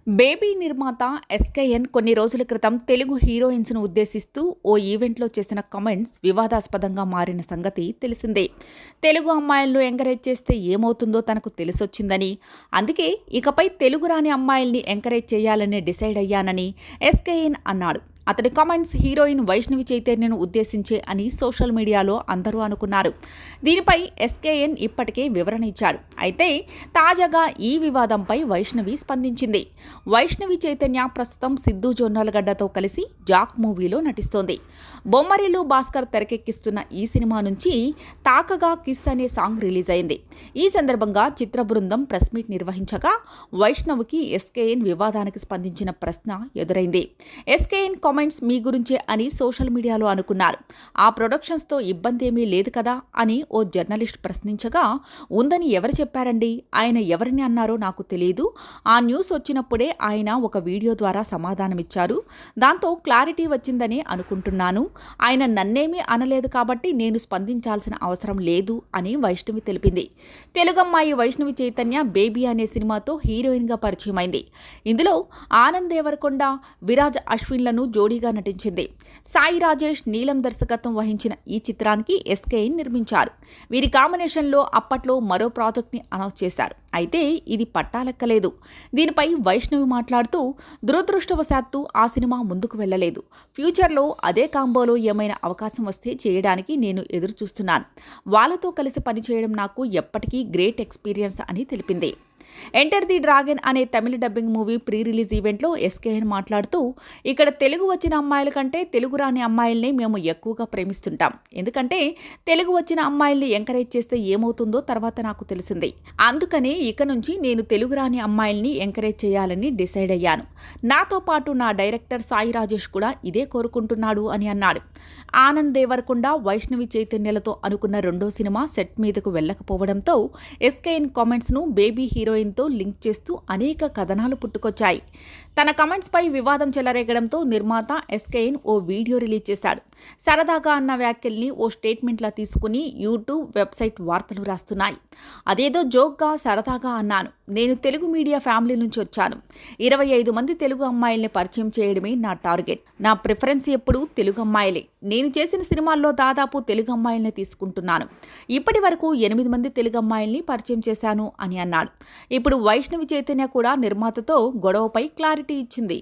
Baby నిర్మాత SKN కొన్ని రోజుల క్రితం తెలుగు హీరోయిన్స్ను ఉద్దేశిస్తూ ఓ ఈవెంట్లో చేసిన కామెంట్స్ వివాదాస్పదంగా మారిన సంగతి తెలిసిందే. తెలుగు అమ్మాయిలను ఎంకరేజ్ చేస్తే ఏమవుతుందో తనకు తెలిసొచ్చిందని, అందుకే ఇకపై తెలుగు రాని అమ్మాయిల్ని ఎంకరేజ్ చేయాలని డిసైడ్ అయ్యానని ఎస్కేఎన్ అన్నాడు. అతడి కామెంట్స్ హీరోయిన్ వైష్ణవి చైతన్యను ఉద్దేశించే అని సోషల్ మీడియాలో అందరూ అనుకున్నారు. దీనిపై ఎస్కేఎన్ ఇప్పటికే వివరణ ఇచ్చాడు. అయితే తాజాగా ఈ వివాదంపై వైష్ణవి స్పందించింది. వైష్ణవి చైతన్య ప్రస్తుతం సిద్ధు జొన్నలగడ్డతో కలిసి జాక్ మూవీలో నటిస్తోంది. బొమ్మరిల్లు భాస్కర్ తెరకెక్కిస్తున్న ఈ సినిమా నుంచి తాకగా కిస్ అనే సాంగ్ రిలీజ్ అయింది. ఈ సందర్భంగా చిత్ర బృందం ప్రెస్ మీట్ నిర్వహించగా వైష్ణవికి ఎస్కేఎన్ వివాదానికి స్పందించిన ప్రశ్న ఎదురైంది. ఎస్కేఎన్ కామెంట్స్ మీ గురించే అని సోషల్ మీడియాలో అనుకున్నారు. ఆ ప్రొడక్షన్స్తో ఇబ్బంది ఏమీ లేదు కదా అని ఓ జర్నలిస్ట్ ప్రశ్నించగా, ఉందని ఎవరు చెప్పారండి, ఆయన ఎవరిని అన్నారో నాకు తెలియదు, ఆ న్యూస్ వచ్చినప్పుడే ఆయన ఒక వీడియో ద్వారా సమాధానమిచ్చారు, దాంతో క్లారిటీ వచ్చిందని అనుకుంటున్నాను, ఆయన నన్నేమీ అనలేదు కాబట్టి నేను స్పందించాల్సిన అవసరం లేదు అని వైష్ణవి తెలిపింది. తెలుగమ్మాయి వైష్ణవి చైతన్య బేబీ అనే సినిమాతో హీరోయిన్గా పరిచయమైంది. ఇందులో ఆనంద్ దేవరకొండ, విరాజ్ అశ్విన్లను జోడీగా నటించింది. సాయి రాజేష్, నీలం దర్శకత్వం వహించిన ఈ చిత్రానికి ఎస్కేఎన్ నిర్మించారు. వీరి కాంబినేషన్లో అప్పట్లో మరో ప్రాజెక్ట్ని అనౌన్స్ చేశారు. అయితే ఇది పట్టాలెక్కలేదు. దీనిపై వైష్ణవి మాట్లాడుతూ, దురదృష్టవశాత్తు ఆ సినిమా ముందుకు వెళ్లలేదు. ఫ్యూచర్లో అదే కాంబోలో ఏమైనా అవకాశం వస్తే చేయడానికి నేను ఎదురు చూస్తున్నాను. వాళ్ళతో కలిసి పనిచేయడం నాకు ఎప్పటికీ గ్రేట్ ఎక్స్పీరియన్స్ అని తెలిపింది. ఎంటర్ ది డ్రాగన్ అనే తమిళ డబ్బింగ్ మూవీ ప్రీ రిలీజ్ ఈవెంట్లో ఎస్కేఎన్ మాట్లాడుతూ, ఇక్కడ తెలుగు వచ్చిన అమ్మాయిల కంటే తెలుగు రాని అమ్మాయిల్ని మేము ఎక్కువగా ప్రేమిస్తుంటాం. ఎందుకంటే తెలుగు వచ్చిన అమ్మాయిల్ని ఎంకరేజ్ చేస్తే ఏమవుతుందో తర్వాత నాకు తెలిసింది. అందుకనే ఇక నుంచి నేను తెలుగు రాని అమ్మాయిల్ని ఎంకరేజ్ చేయాలని డిసైడ్ అయ్యాను. నాతో పాటు నా డైరెక్టర్ సాయి రాజేష్ కూడా ఇదే కోరుకుంటున్నాడు అని అన్నాడు. ఆనంద్ దేవరకొండ, వైష్ణవి చైతన్యలతో అనుకున్న రెండో సినిమా సెట్ మీదకు వెళ్లకపోవడంతో ఎస్కేఎన్ కామెంట్స్ను బేబీ హీరోయిన్తో లింక్ చేస్తూ అనేక కథనాలు పుట్టుకొచ్చాయి. తన కమెంట్స్పై వివాదం చెలరేగడంతో నిర్మాత ఎస్కేఎన్ ఓ వీడియో రిలీజ్ చేశాడు. సరదాగా అన్న వ్యాఖ్యల్ని ఓ స్టేట్మెంట్లా తీసుకుని యూట్యూబ్, వెబ్సైట్ వార్తలు రాస్తున్నాయి. అదేదో జోక్గా సరదాగా అన్నాను. నేను తెలుగు మీడియా ఫ్యామిలీ నుంచి వచ్చాను. 25 మంది తెలుగు అమ్మాయిల్ని పరిచయం చేయడమే నా టార్గెట్. నా ప్రిఫరెన్స్ ఎప్పుడూ తెలుగు అమ్మాయిలే. నేను చేసిన సినిమాల్లో దాదాపు తెలుగు అమ్మాయిల్ని తీసుకుంటున్నాను. ఇప్పటి వరకు 8 మంది తెలుగు అమ్మాయిల్ని పరిచయం చేశాను అని అన్నాడు. ఇప్పుడు వైష్ణవి చైతన్య కూడా నిర్మాతతో గొడవపై క్లారిటీ ఇచ్చింది.